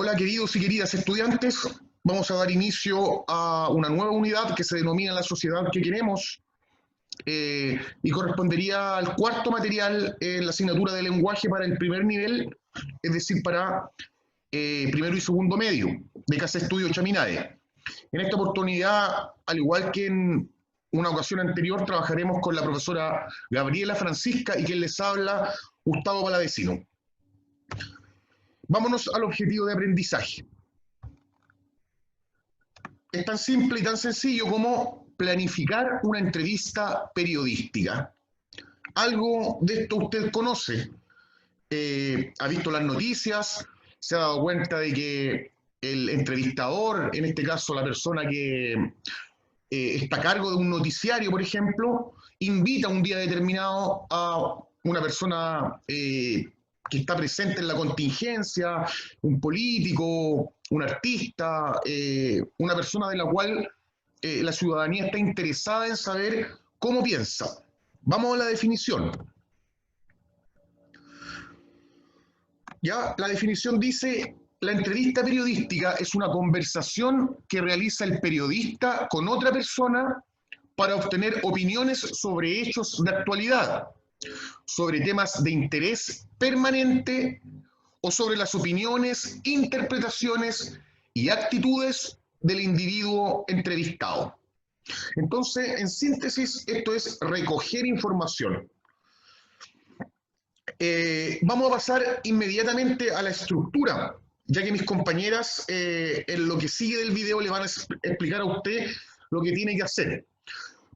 Hola queridos y queridas estudiantes, vamos a dar inicio a una nueva unidad que se denomina La sociedad que queremos y correspondería al cuarto material en la asignatura de lenguaje para el primer nivel, es decir, para primero y segundo medio de Casa Estudio Chaminade. En esta oportunidad, al igual que en una ocasión anterior, trabajaremos con la profesora Gabriela Francisca y quien les habla, Gustavo Palavecino. Vámonos al objetivo de aprendizaje. Es tan simple y tan sencillo como planificar una entrevista periodística. Algo de esto usted conoce. Ha visto las noticias, se ha dado cuenta de que el entrevistador, en este caso la persona que está a cargo de un noticiario, por ejemplo, invita un día determinado a una persona que está presente en la contingencia, un político, un artista, una persona de la cual la ciudadanía está interesada en saber cómo piensa. Vamos a la definición. Ya, la definición dice: la entrevista periodística es una conversación que realiza el periodista con otra persona para obtener opiniones sobre hechos de actualidad, sobre temas de interés permanente o sobre las opiniones, interpretaciones y actitudes del individuo entrevistado. Entonces, en síntesis, esto es recoger información. Vamos a pasar inmediatamente a la estructura, ya que mis compañeras en lo que sigue del video le van a explicar a usted lo que tiene que hacer.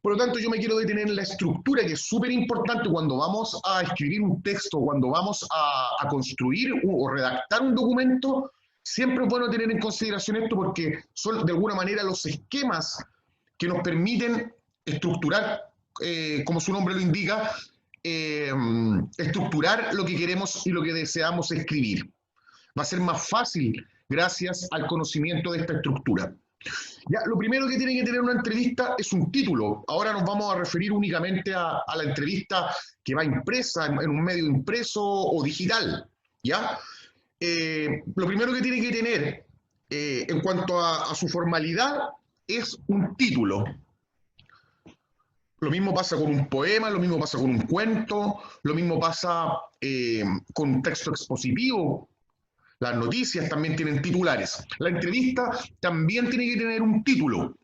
Por lo tanto, yo me quiero detener en la estructura, que es súper importante cuando vamos a escribir un texto, cuando vamos a construir o redactar un documento. Siempre es bueno tener en consideración esto porque son de alguna manera los esquemas que nos permiten estructurar, como su nombre lo indica, estructurar lo que queremos y lo que deseamos escribir. Va a ser más fácil gracias al conocimiento de esta estructura. Ya, lo primero que tiene que tener una entrevista es un título. Ahora nos vamos a referir únicamente a la entrevista que va impresa en un medio impreso o digital. ¿Ya? Lo primero que tiene que tener en cuanto a su formalidad es un título. Lo mismo pasa con un poema, lo mismo pasa con un cuento, lo mismo pasa con un texto expositivo. Las noticias también tienen titulares. La entrevista también tiene que tener un título,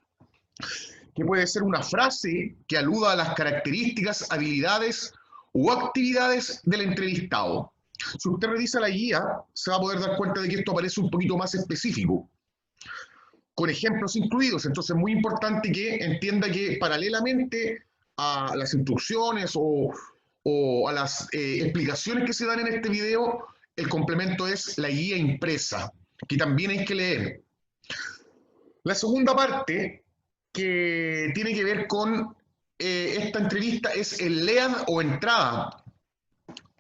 que puede ser una frase que aluda a las características, habilidades o actividades del entrevistado. Si usted revisa la guía, se va a poder dar cuenta de que esto aparece un poquito más específico, con ejemplos incluidos. Entonces es muy importante que entienda que paralelamente a las instrucciones o a las explicaciones que se dan en este video, el complemento es la guía impresa, que también hay que leer. La segunda parte, que tiene que ver con esta entrevista, es el LEAD o entrada.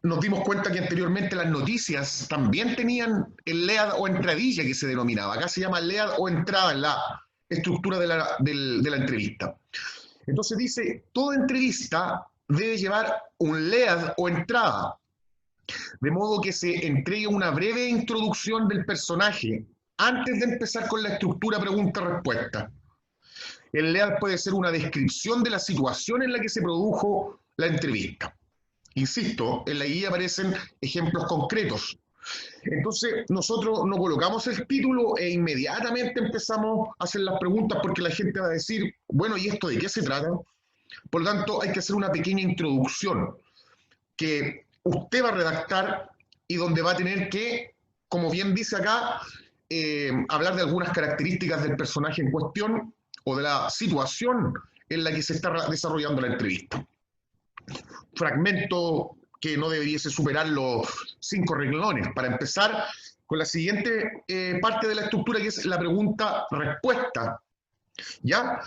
Nos dimos cuenta que anteriormente las noticias también tenían el LEAD o entradilla, que se denominaba. Acá se llama LEAD o entrada en la estructura de la entrevista. Entonces dice: toda entrevista debe llevar un LEAD o entrada, de modo que se entregue una breve introducción del personaje antes de empezar con la estructura pregunta-respuesta. El LEAD puede ser una descripción de la situación en la que se produjo la entrevista. Insisto, en la guía aparecen ejemplos concretos. Entonces, nosotros no colocamos el título e inmediatamente empezamos a hacer las preguntas, porque la gente va a decir: bueno, ¿y esto de qué se trata? Por lo tanto, hay que hacer una pequeña introducción que usted va a redactar y donde va a tener que, como bien dice acá, hablar de algunas características del personaje en cuestión o de la situación en la que se está desarrollando la entrevista. Fragmento que no debiese superar los 5 renglones. Para empezar con la siguiente parte de la estructura, que es la pregunta-respuesta. ¿Ya?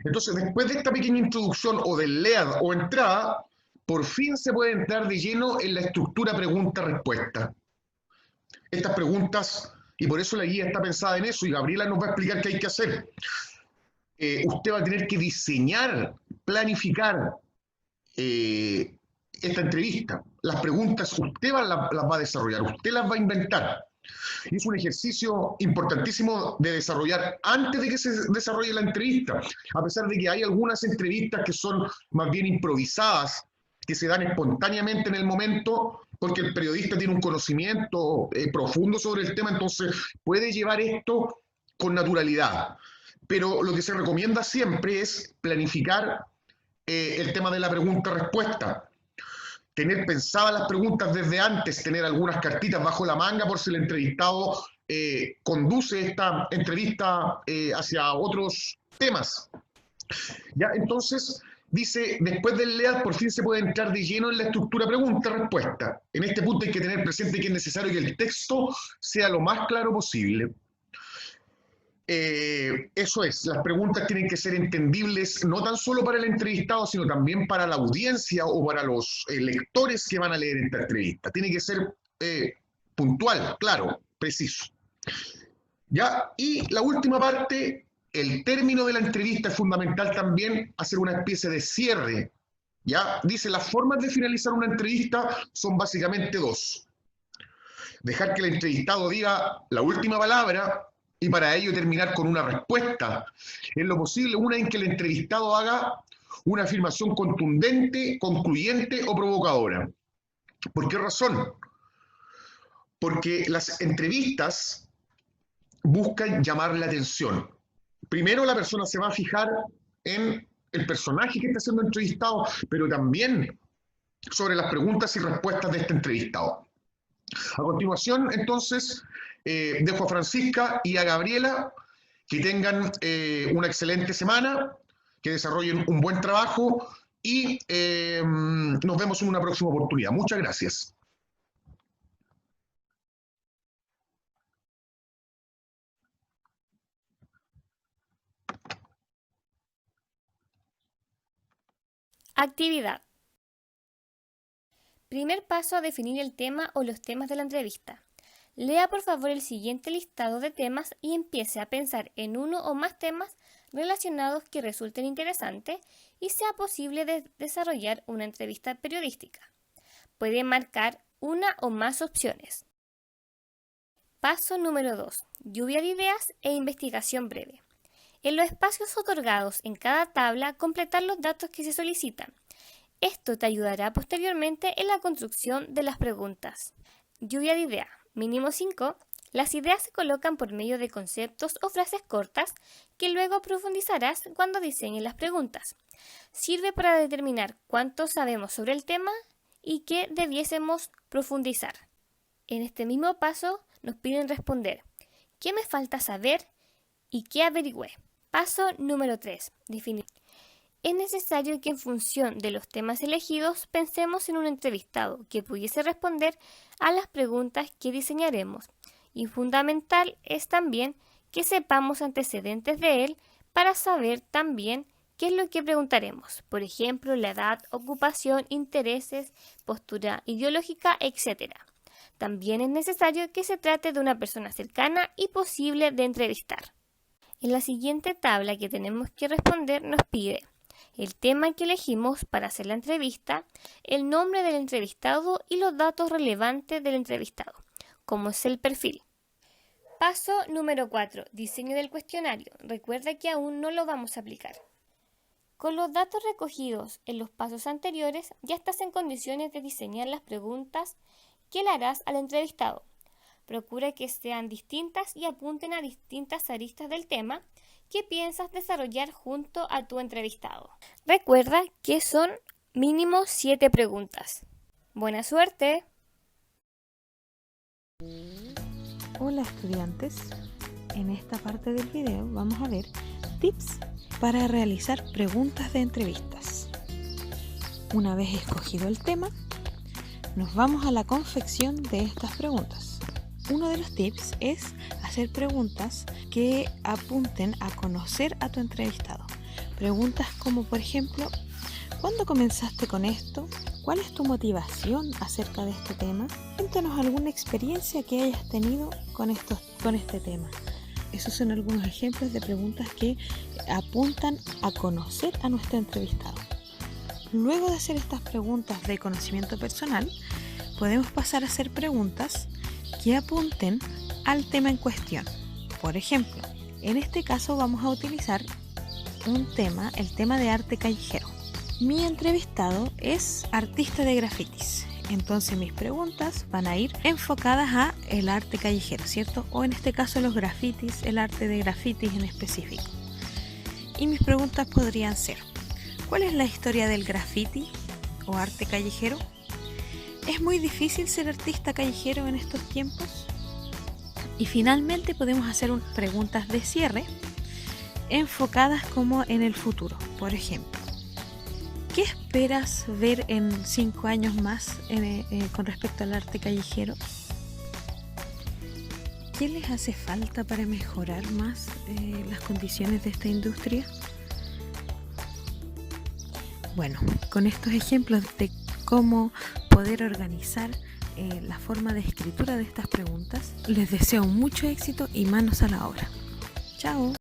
Entonces, después de esta pequeña introducción o del LEAD o entrada, por fin se puede entrar de lleno en la estructura pregunta-respuesta. Estas preguntas, y por eso la guía está pensada en eso, y Gabriela nos va a explicar qué hay que hacer. Usted va a tener que diseñar, planificar esta entrevista. Las preguntas usted las va a desarrollar, usted las va a inventar. Y es un ejercicio importantísimo de desarrollar antes de que se desarrolle la entrevista, a pesar de que hay algunas entrevistas que son más bien improvisadas, que se dan espontáneamente en el momento, porque el periodista tiene un conocimiento profundo sobre el tema, entonces puede llevar esto con naturalidad. Pero lo que se recomienda siempre es planificar el tema de la pregunta-respuesta. Tener pensadas las preguntas desde antes, tener algunas cartitas bajo la manga por si el entrevistado conduce esta entrevista hacia otros temas. ¿Ya? Entonces, dice, después del LEAD por fin se puede entrar de lleno en la estructura pregunta-respuesta. En este punto hay que tener presente que es necesario que el texto sea lo más claro posible. Eso es, las preguntas tienen que ser entendibles no tan solo para el entrevistado, sino también para la audiencia o para los lectores que van a leer esta entrevista. Tiene que ser puntual, claro, preciso. ¿Ya? Y la última parte, el término de la entrevista es fundamental también, hacer una especie de cierre. ¿Ya? Dice, las formas de finalizar una entrevista son básicamente dos. Dejar que el entrevistado diga la última palabra y para ello terminar con una respuesta. En lo posible, una en que el entrevistado haga una afirmación contundente, concluyente o provocadora. ¿Por qué razón? Porque las entrevistas buscan llamar la atención. Primero, la persona se va a fijar en el personaje que está siendo entrevistado, pero también sobre las preguntas y respuestas de este entrevistado. A continuación, entonces, dejo a Francisca y a Gabriela que tengan una excelente semana, que desarrollen un buen trabajo y nos vemos en una próxima oportunidad. Muchas gracias. Actividad. Primer paso a definir el tema o los temas de la entrevista. Lea por favor el siguiente listado de temas y empiece a pensar en uno o más temas relacionados que resulten interesantes y sea posible desarrollar una entrevista periodística. Puede marcar una o más opciones. Paso número 2. Lluvia de ideas e investigación breve. En los espacios otorgados en cada tabla, completar los datos que se solicitan. Esto te ayudará posteriormente en la construcción de las preguntas. Lluvia de ideas. Mínimo 5. Las ideas se colocan por medio de conceptos o frases cortas que luego profundizarás cuando diseñes las preguntas. Sirve para determinar cuánto sabemos sobre el tema y qué debiésemos profundizar. En este mismo paso nos piden responder ¿qué me falta saber y qué averigüé? Paso número 3. Definir. Es necesario que en función de los temas elegidos pensemos en un entrevistado que pudiese responder a las preguntas que diseñaremos. Y fundamental es también que sepamos antecedentes de él para saber también qué es lo que preguntaremos. Por ejemplo, la edad, ocupación, intereses, postura ideológica, etc. También es necesario que se trate de una persona cercana y posible de entrevistar. En la siguiente tabla que tenemos que responder nos pide el tema que elegimos para hacer la entrevista, el nombre del entrevistado y los datos relevantes del entrevistado, como es el perfil. Paso número 4. Diseño del cuestionario. Recuerda que aún no lo vamos a aplicar. Con los datos recogidos en los pasos anteriores, ya estás en condiciones de diseñar las preguntas que le harás al entrevistado. Procura que sean distintas y apunten a distintas aristas del tema que piensas desarrollar junto a tu entrevistado. Recuerda que son mínimo 7 preguntas. ¡Buena suerte! Hola estudiantes, en esta parte del video vamos a ver tips para realizar preguntas de entrevistas. Una vez escogido el tema, nos vamos a la confección de estas preguntas. Uno de los tips es hacer preguntas que apunten a conocer a tu entrevistado. Preguntas como, por ejemplo, ¿cuándo comenzaste con esto? ¿Cuál es tu motivación acerca de este tema? Cuéntanos alguna experiencia que hayas tenido con este tema. Esos son algunos ejemplos de preguntas que apuntan a conocer a nuestro entrevistado. Luego de hacer estas preguntas de conocimiento personal, podemos pasar a hacer preguntas que apunten al tema en cuestión. Por ejemplo, en este caso vamos a utilizar el tema de arte callejero. Mi entrevistado es artista de grafitis, entonces mis preguntas van a ir enfocadas a el arte callejero, ¿cierto? O en este caso los grafitis, el arte de grafitis en específico. Y mis preguntas podrían ser: ¿cuál es la historia del graffiti o arte callejero? ¿Es muy difícil ser artista callejero en estos tiempos? Y finalmente podemos hacer preguntas de cierre enfocadas como en el futuro. Por ejemplo, ¿qué esperas ver en 5 años más con respecto al arte callejero? ¿Qué les hace falta para mejorar más las condiciones de esta industria? Bueno, con estos ejemplos de cómo poder organizar la forma de escritura de estas preguntas, les deseo mucho éxito y manos a la obra. ¡Chao!